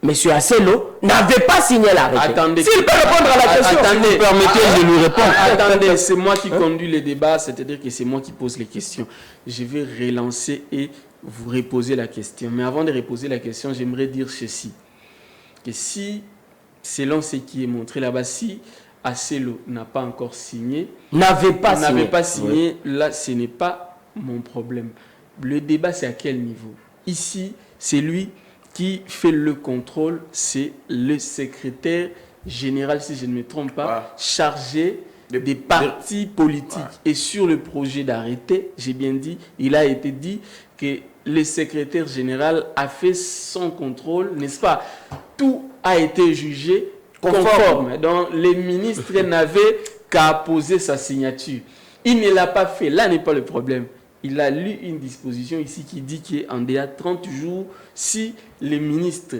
[SPEAKER 2] M. Asselo, n'avait pas signé l'arrêté?
[SPEAKER 1] Attendez.
[SPEAKER 2] S'il peut répondre à la question,
[SPEAKER 1] attendez,
[SPEAKER 2] si vous permettez, je lui réponds.
[SPEAKER 1] Attendez, c'est moi qui conduis les débats, c'est-à-dire que c'est moi qui pose les questions. Je vais relancer et vous reposer la question. Mais avant de reposer la question, j'aimerais dire ceci. Que si, selon ce qui est montré là-bas, si Asselo n'a pas encore signé,
[SPEAKER 2] n'avait pas
[SPEAKER 1] signé, oui. Là, ce n'est pas mon problème. Le débat, c'est à quel niveau? Ici, c'est lui qui fait le contrôle, c'est le secrétaire général, si je ne me trompe pas, chargé des partis politiques. Et sur le projet d'arrêté, j'ai bien dit, il a été dit que le secrétaire général a fait son contrôle, n'est-ce pas? Tout a été jugé conforme. Donc, les ministres n'avaient qu'à poser sa signature. Il ne l'a pas fait. Là n'est pas le problème. Il a lu une disposition ici qui dit qu'en déjà 30 jours, si les ministres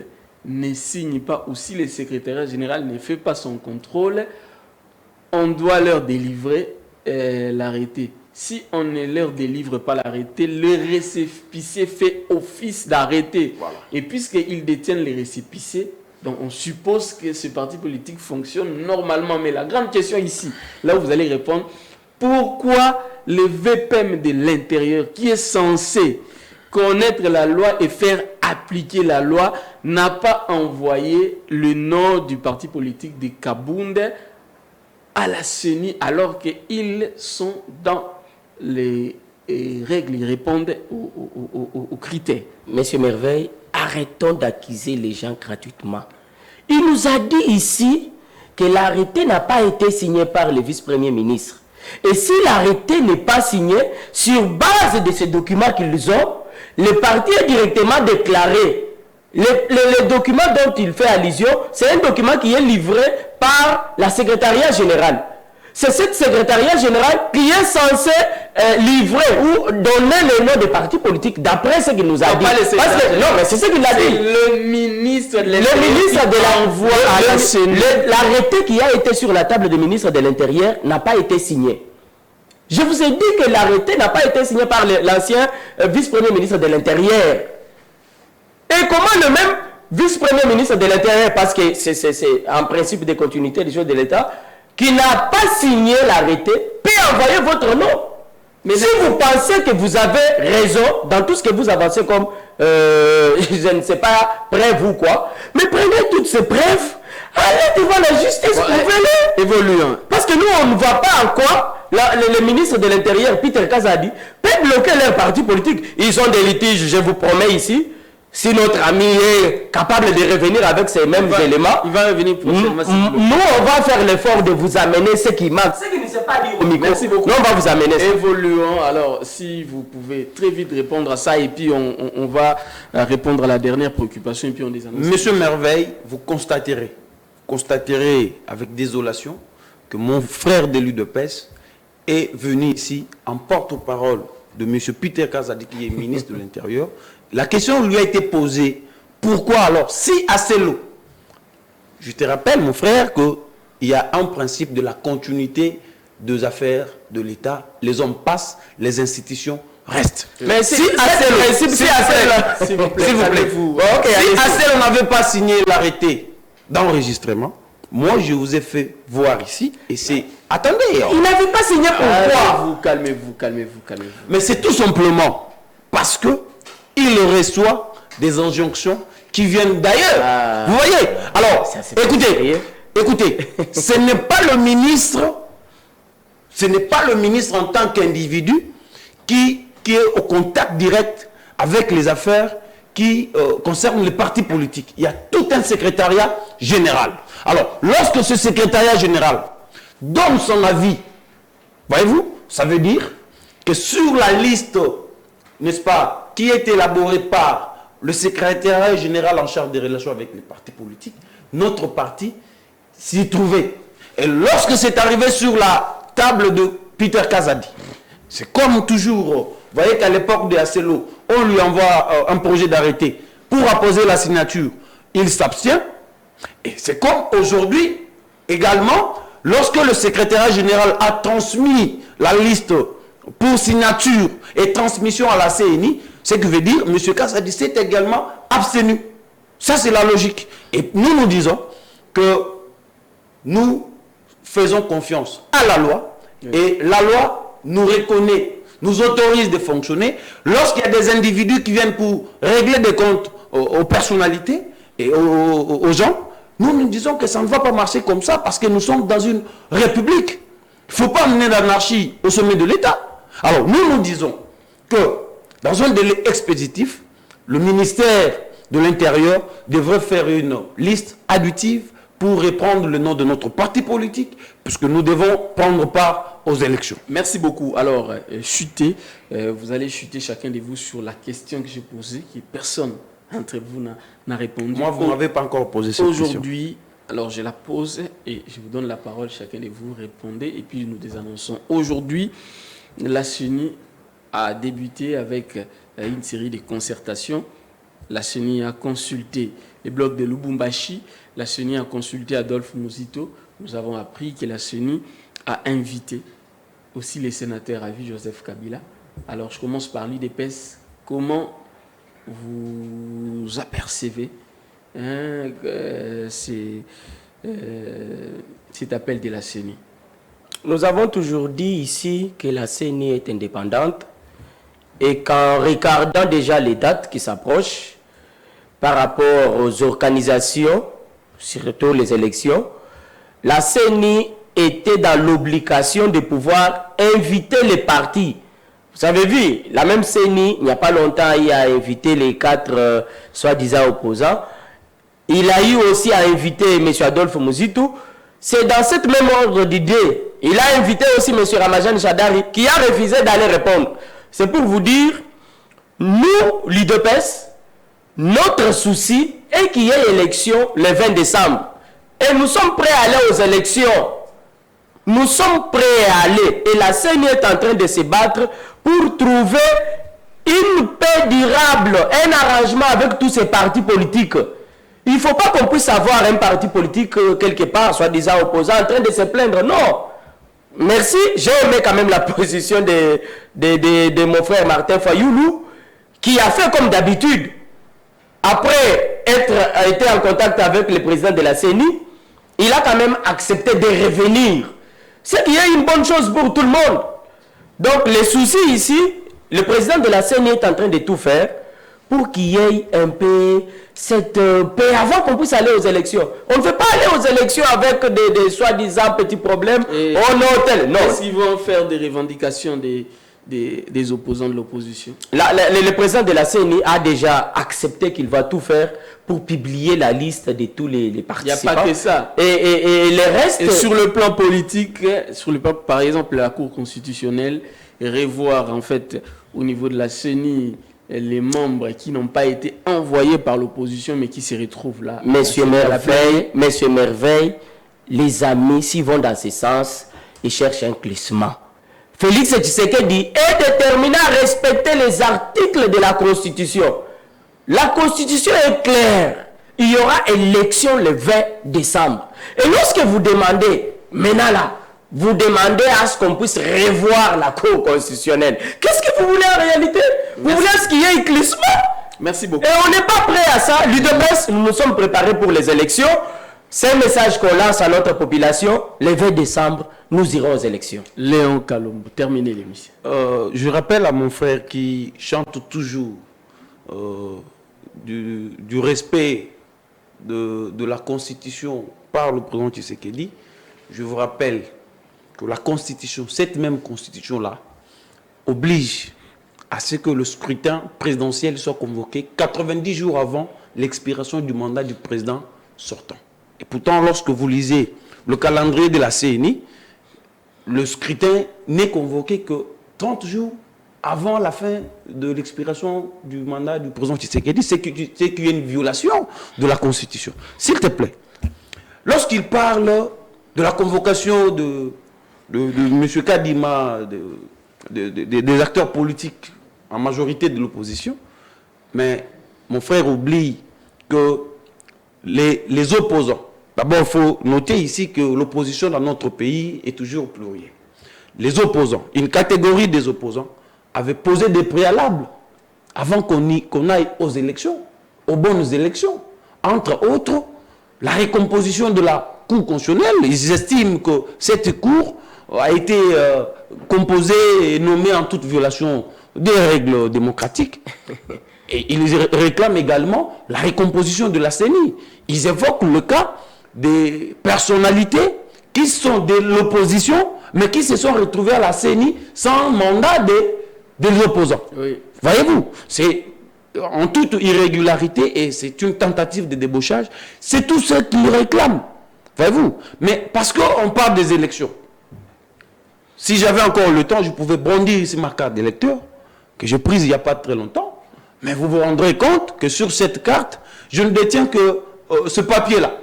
[SPEAKER 1] ne signent pas ou si le secrétaire général ne fait pas son contrôle, on doit leur délivrer l'arrêté. si on ne leur délivre pas l'arrêté, le récépissé fait office d'arrêté.
[SPEAKER 3] Voilà.
[SPEAKER 1] Et puisqu'ils détiennent les récépissés, donc on suppose que ce parti politique fonctionne normalement. Mais la grande question ici, là où vous allez répondre, pourquoi le VPM de l'intérieur, qui est censé connaître la loi et faire appliquer la loi, n'a pas envoyé le nom du parti politique de Kaboundé à la CENI alors qu'ils sont dans les règles, ils répondent aux critères.
[SPEAKER 2] Monsieur Merveille, arrêtons d'accuser les gens gratuitement. Il nous a dit ici que l'arrêté n'a pas été signé par le vice-premier ministre. Et si l'arrêté n'est pas signé, sur base de ces documents qu'ils ont, le parti est directement déclaré. Le document dont il fait allusion, c'est un document qui est livré par la secrétariat générale. C'est cette secrétariat générale qui est censé livrer ou donner le nom des partis politiques d'après ce qu'il nous a dit. Non, mais c'est ce qu'il a dit.
[SPEAKER 1] Le ministre de
[SPEAKER 2] l'Envoi à la CENI. L'arrêté qui a été sur la table du ministre de l'Intérieur n'a pas été signé. Je vous ai dit que l'arrêté n'a pas été signé par l'ancien vice-premier ministre de l'Intérieur. Et comment le même vice-premier ministre de l'Intérieur, parce que c'est en principe de continuité des choses de l'État, qui n'a pas signé l'arrêté, peut envoyer votre nom. Mais si vous pensez que vous avez raison dans tout ce que vous avancez comme, je ne sais pas, preuve ou quoi, mais prenez toutes ces preuves, allez devant la justice, prouvez-les.
[SPEAKER 1] Évoluons.
[SPEAKER 2] Parce que nous, on ne voit pas en quoi le ministre de l'Intérieur, Peter Kazadi, peut bloquer leur parti politique. Ils ont des litiges, je vous promets ici. Si notre ami est capable de revenir avec ces mêmes éléments,
[SPEAKER 1] il va revenir prochainement.
[SPEAKER 2] Nous, on va faire l'effort de vous amener ce qui manque. Ce qui ne s'est pas dit au micro.
[SPEAKER 1] Merci beaucoup.
[SPEAKER 2] Nous, on va vous amener ça.
[SPEAKER 1] Évoluons. Alors, si vous pouvez très vite répondre à ça, et puis on va répondre à la dernière préoccupation, et puis on les annonce.
[SPEAKER 3] Monsieur Merveille, vous constaterez avec désolation que mon frère d'élu de PES est venu ici en porte-parole de monsieur Peter Kazadi, qui est ministre de l'Intérieur. La question lui a été posée, pourquoi alors, si assez l'eau, je te rappelle mon frère qu'il y a un principe de la continuité des affaires de l'État, les hommes passent, les institutions restent.
[SPEAKER 2] Mais si assez l'eau,
[SPEAKER 3] s'il vous plaît, si assez l'eau n'avait pas signé l'arrêté d'enregistrement, moi je vous ai fait voir ici, et c'est... Attendez,
[SPEAKER 2] il n'avait pas signé pourquoi?
[SPEAKER 1] Calmez-vous.
[SPEAKER 3] Mais c'est tout simplement parce que il reçoit des injonctions qui viennent d'ailleurs. Vous voyez? Alors, écoutez, ce n'est pas le ministre en tant qu'individu qui est au contact direct avec les affaires qui concernent les partis politiques. Il y a tout un secrétariat général. Alors, lorsque ce secrétariat général donne son avis, voyez-vous, ça veut dire que sur la liste, n'est-ce pas, qui est élaborée par le secrétariat général en charge des relations avec les partis politiques, notre parti s'y trouvait. Et lorsque c'est arrivé sur la table de Peter Kazadi, c'est comme toujours, vous voyez qu'à l'époque de Acelo, on lui envoie un projet d'arrêté pour apposer la signature, il s'abstient. Et c'est comme aujourd'hui, également, lorsque le secrétariat général a transmis la liste pour signature et transmission à la CENI, ce qui veut dire M. Kazadi s'est également abstenu. Ça, c'est la logique. Et nous disons que nous faisons confiance à la loi, et la loi nous reconnaît, nous autorise de fonctionner. Lorsqu'il y a des individus qui viennent pour régler des comptes aux personnalités et aux gens, nous disons que ça ne va pas marcher comme ça, parce que nous sommes dans une république. Il ne faut pas amener l'anarchie au sommet de l'État. Alors nous disons que dans un délai expéditif, le ministère de l'Intérieur devrait faire une liste additive pour reprendre le nom de notre parti politique, puisque nous devons prendre part aux élections.
[SPEAKER 1] Merci beaucoup. Alors, vous allez chuter chacun de vous sur la question que j'ai posée, que personne entre vous n'a répondu.
[SPEAKER 3] Moi, vous ne m'avez pas encore posé cette question.
[SPEAKER 1] Aujourd'hui, alors je la pose et je vous donne la parole, chacun de vous répondez, et puis nous désannonçons. Aujourd'hui, la CENI a débuté avec une série de concertations. La CENI a consulté les blocs de Lubumbashi, la CENI a consulté Adolphe Mouzito. Nous avons appris que la CENI a invité aussi les sénateurs à vie, Joseph Kabila. Alors, je commence par l'UDPS. Comment vous apercevez cet appel de la CENI?
[SPEAKER 2] Nous avons toujours dit ici que la CENI est indépendante et qu'en regardant déjà les dates qui s'approchent par rapport aux organisations, surtout les élections, la CENI était dans l'obligation de pouvoir inviter les partis. Vous avez vu, la même CENI, il n'y a pas longtemps, il a invité les 4 soi-disant opposants. Il a eu aussi à inviter M. Adolphe Muzitu. C'est dans cette même ordre d'idée. Il a invité aussi M. Ramajan Chadari qui a refusé d'aller répondre. C'est pour vous dire, nous, l'UDPS, notre souci est qu'il y ait élection le 20 décembre. Et nous sommes prêts à aller aux élections. Nous sommes prêts à aller. Et la CENI est en train de se battre pour trouver une paix durable, un arrangement avec tous ces partis politiques. Il ne faut pas qu'on puisse avoir un parti politique quelque part, soi-disant opposant, en train de se plaindre. Non. Merci. J'ai aimé quand même la position de mon frère Martin Fayoulou, qui a fait comme d'habitude. Après être été en contact avec le président de la CENI, il a quand même accepté de revenir. C'est qu'il y a une bonne chose pour tout le monde. Donc, les soucis ici, le président de la CENI est en train de tout faire pour qu'il y ait un peu cette paix avant qu'on puisse aller aux élections. On ne veut pas aller aux élections avec des soi-disant petits problèmes. Oh non, tel. Non.
[SPEAKER 1] Est-ce qu'ils vont faire des revendications des opposants de l'opposition?
[SPEAKER 2] Le président de la CENI a déjà accepté qu'il va tout faire pour publier la liste de tous les participants.
[SPEAKER 1] Il n'y a pas que ça.
[SPEAKER 2] Et le reste...
[SPEAKER 1] Et sur le plan politique, par exemple, la Cour constitutionnelle, revoir en fait au niveau de la CENI les membres qui n'ont pas été envoyés par l'opposition mais qui se retrouvent là.
[SPEAKER 2] Monsieur Merveille, les amis, s'ils vont dans ce sens, ils cherchent un glissement. Félix Tshisekedi est déterminé à respecter les articles de la Constitution. La Constitution est claire. Il y aura élection le 20 décembre. Et lorsque vous demandez, maintenant là, vous demandez à ce qu'on puisse revoir la Cour constitutionnelle. Qu'est-ce que vous voulez en réalité? Vous voulez ce qu'il y ait un glissement?
[SPEAKER 1] Merci beaucoup.
[SPEAKER 2] Et on n'est pas prêt à ça. L'UDPS, nous nous sommes préparés pour les élections. C'est un message qu'on lance à notre population. Le 20 décembre, nous irons aux élections.
[SPEAKER 1] Léon Kalombo, terminez l'émission.
[SPEAKER 3] Je rappelle à mon frère qui chante toujours du respect de la Constitution par le président Tshisekedi. Je vous rappelle que la Constitution, cette même Constitution-là, oblige à ce que le scrutin présidentiel soit convoqué 90 jours avant l'expiration du mandat du président sortant. Et pourtant, lorsque vous lisez le calendrier de la CENI, le scrutin n'est convoqué que 30 jours avant la fin de l'expiration du mandat du président Tshisekedi. C'est qu'il y a une violation de la Constitution. S'il te plaît, lorsqu'il parle de la convocation de M. Kadima, des acteurs politiques en majorité de l'opposition, mais mon frère oublie que les opposants, d'abord il faut noter ici que l'opposition dans notre pays est toujours plurielle. Les opposants, une catégorie des opposants avait posé des préalables avant qu'on aille aux élections, aux bonnes élections. Entre autres, la récomposition de la Cour constitutionnelle. Ils estiment que cette Cour a été composée et nommée en toute violation des règles démocratiques. Et ils réclament également la récomposition de la CENI. Ils évoquent le cas des personnalités qui sont de l'opposition, mais qui se sont retrouvées à la CENI sans mandat des opposants.
[SPEAKER 1] Oui.
[SPEAKER 3] Voyez-vous, c'est en toute irrégularité et c'est une tentative de débauchage. C'est tout ce qu'ils réclament. Voyez-vous, mais parce qu'on parle des élections. Si j'avais encore le temps, je pouvais bondir ici ma carte d'électeur, que j'ai prise il n'y a pas très longtemps. Mais vous vous rendrez compte que sur cette carte, je ne détiens que ce papier-là.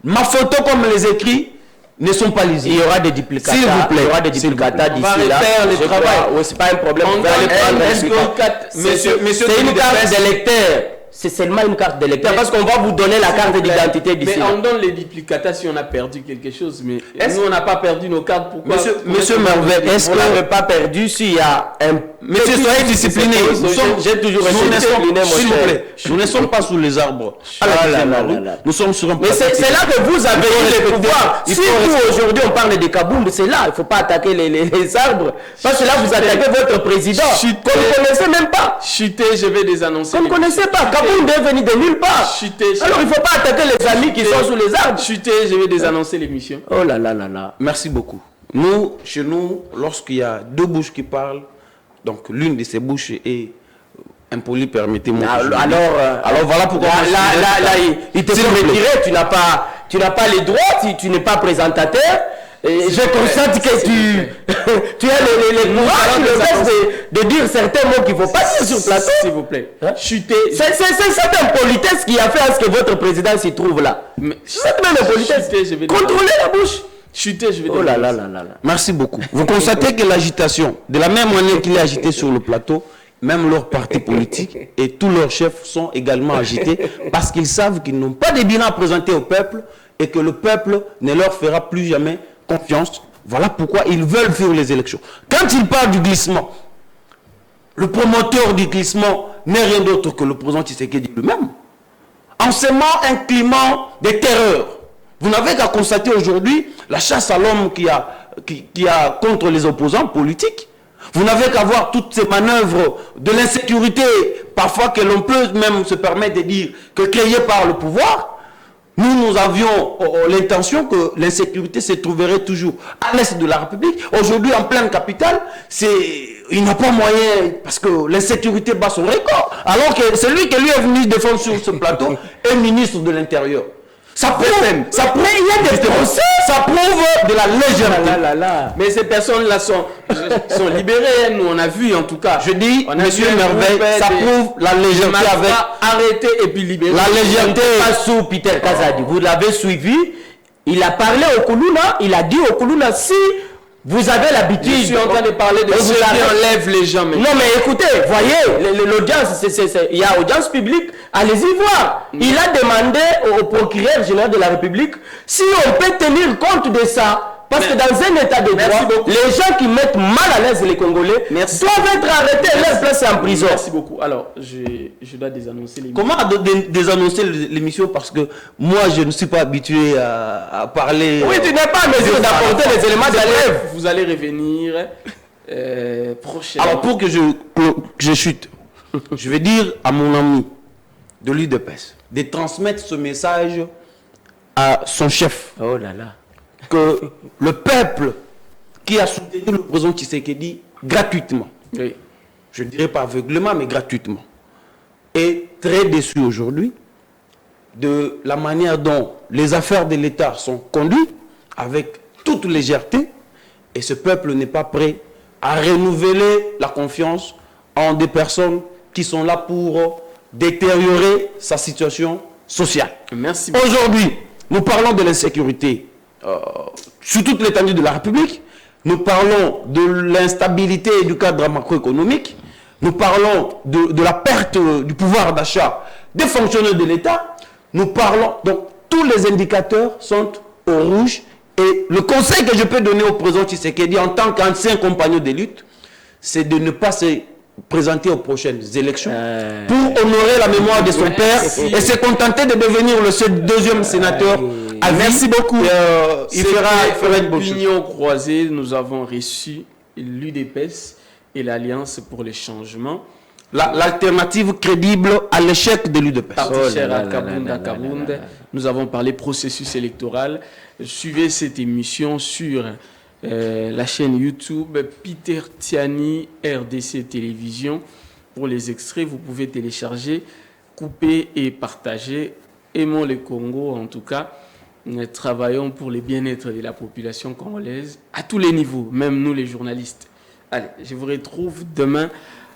[SPEAKER 3] Ma photo, comme les écrits, ne sont pas lisibles.
[SPEAKER 2] Il y aura des duplicata.
[SPEAKER 3] S'il vous plaît.
[SPEAKER 2] Il y aura des duplicata d'ici là.
[SPEAKER 3] On va faire le travail.
[SPEAKER 2] Oui, c'est pas un problème.
[SPEAKER 3] C'est une carte d'électeur.
[SPEAKER 2] c'est seulement une carte d'électeur parce qu'on va vous donner la carte d'identité d'ici.
[SPEAKER 1] Mais on donne les duplicata si on a perdu quelque chose. Mais nous, on n'a pas perdu nos cartes. Pourquoi
[SPEAKER 2] Monsieur Merveille, est-ce qu'on n'avait pas perdu s'il y a un...
[SPEAKER 3] Monsieur, soyez discipliné.
[SPEAKER 2] J'ai toujours été discipliné,
[SPEAKER 3] s'il vous plaît. Nous ne sommes pas sous les arbres. Nous sommes sur un...
[SPEAKER 2] Mais c'est là que vous avez eu le pouvoir. Si nous, aujourd'hui, on parle de Kaboum, c'est là. Il ne faut pas attaquer les arbres. Parce que là, vous attaquez votre président. Qu'on ne connaissait même pas.
[SPEAKER 1] Chutez, je vais désannoncer.
[SPEAKER 2] On ne connaissait pas. Kaboum est venu de nulle part. Alors, il ne faut pas attaquer les amis qui sont sous les arbres.
[SPEAKER 1] Chutez, je vais désannoncer l'émission.
[SPEAKER 2] Oh là là là là.
[SPEAKER 3] Merci beaucoup. Nous, chez nous, lorsqu'il y a deux bouches qui parlent, donc l'une de ces bouches est impolie, permettez-moi.
[SPEAKER 2] Alors voilà pourquoi. Là, il te faut retirer. Tu n'as pas les droits, tu n'es pas présentateur. Je constate que tu as les courage de dire certains mots qu'il ne faut pas dire sur plateau.
[SPEAKER 1] S'il vous plaît. Chutez.
[SPEAKER 2] C'est cette impolitesse qui a fait à ce que votre président s'y trouve là. Cette même impolitesse. Contrôlez la bouche.
[SPEAKER 1] Chutez, je vais
[SPEAKER 2] oh là là là là.
[SPEAKER 3] Merci beaucoup. Vous constatez que l'agitation, de la même manière qu'il est agité sur le plateau, même leurs partis politiques et tous leurs chefs sont également agités parce qu'ils savent qu'ils n'ont pas de bilan à présenter au peuple et que le peuple ne leur fera plus jamais confiance. Voilà pourquoi ils veulent faire les élections. Quand ils parlent du glissement, le promoteur du glissement n'est rien d'autre que le président Tshisekedi lui-même. En semant un climat de terreur. Vous n'avez qu'à constater aujourd'hui la chasse à l'homme qu'il y a contre les opposants politiques. Vous n'avez qu'à voir toutes ces manœuvres de l'insécurité, parfois que l'on peut même se permettre de dire que créées par le pouvoir. Nous avions l'intention que l'insécurité se trouverait toujours à l'est de la République. Aujourd'hui, en pleine capitale, il n'a pas moyen, parce que l'insécurité bat son record. Alors que celui qui lui est venu défendre sur ce plateau est ministre de l'Intérieur. Ça prouve, il y a des procès, ça prouve de la légèreté.
[SPEAKER 1] Mais ces personnes-là sont libérées, nous on a vu en tout cas.
[SPEAKER 3] Je dis, monsieur Merveille, ça prouve la légèreté avec...
[SPEAKER 1] Arrêté et puis libéré.
[SPEAKER 2] La légèreté pas sous Peter Kazadi. Vous l'avez suivi, il a parlé au Koulouna, il a dit au Koulouna, si vous avez l'habitude...
[SPEAKER 1] Je suis en train de parler de ceux qui enlèvent les gens.
[SPEAKER 2] Non mais écoutez, voyez, l'audience, il y a audience publique, allez-y voir. Il a demandé au procureur général de la République si on peut tenir compte de ça. Parce que dans un état de droit, les gens qui mettent mal à l'aise les Congolais doivent être arrêtés et leur place en prison.
[SPEAKER 1] Merci beaucoup. Alors, je dois désannoncer l'émission.
[SPEAKER 3] Comment désannoncer l'émission? Parce que moi, je ne suis pas habitué à parler...
[SPEAKER 2] Oui, tu n'es pas en mesure d'apporter les éléments de rêve.
[SPEAKER 1] Vous allez revenir prochainement.
[SPEAKER 3] Alors, pour que je chute, je vais dire à mon ami de l'UDPS de transmettre ce message à son chef.
[SPEAKER 2] Oh là là.
[SPEAKER 3] Que le peuple qui a soutenu le président Tshisekedi gratuitement,
[SPEAKER 1] oui.
[SPEAKER 3] Je ne dirais pas aveuglement, mais gratuitement, est très déçu aujourd'hui de la manière dont les affaires de l'État sont conduites avec toute légèreté, et ce peuple n'est pas prêt à renouveler la confiance en des personnes qui sont là pour détériorer sa situation sociale.
[SPEAKER 1] Merci.
[SPEAKER 3] Aujourd'hui, nous parlons de l'insécurité sur toute l'étendue de la République. Nous parlons de l'instabilité du cadre macroéconomique. Nous parlons de la perte du pouvoir d'achat des fonctionnaires de l'État. Nous parlons... Donc, tous les indicateurs sont au rouge. Et le conseil que je peux donner au président Tshisekedi en tant qu'ancien compagnon de lutte, c'est de ne pas se présenter aux prochaines élections pour honorer la mémoire de son père et se contenter de devenir le deuxième sénateur.
[SPEAKER 1] Merci beaucoup.
[SPEAKER 3] Il fera une bonne chose.
[SPEAKER 1] Opinion croisée, nous avons reçu l'UDPS et l'Alliance pour les changements.
[SPEAKER 3] L'alternative crédible à l'échec de l'UDPS.
[SPEAKER 1] Cher à Kabunda, nous avons parlé processus électoral. Suivez cette émission sur la chaîne YouTube Peter Tiani RDC Télévision. Pour les extraits, vous pouvez télécharger, couper et partager. Aimons le Congo en tout cas. Nous travaillons pour le bien-être de la population congolaise à tous les niveaux, même nous les journalistes. Allez, je vous retrouve demain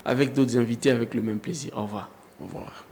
[SPEAKER 1] avec d'autres invités avec le même plaisir. Au revoir.
[SPEAKER 3] Au revoir.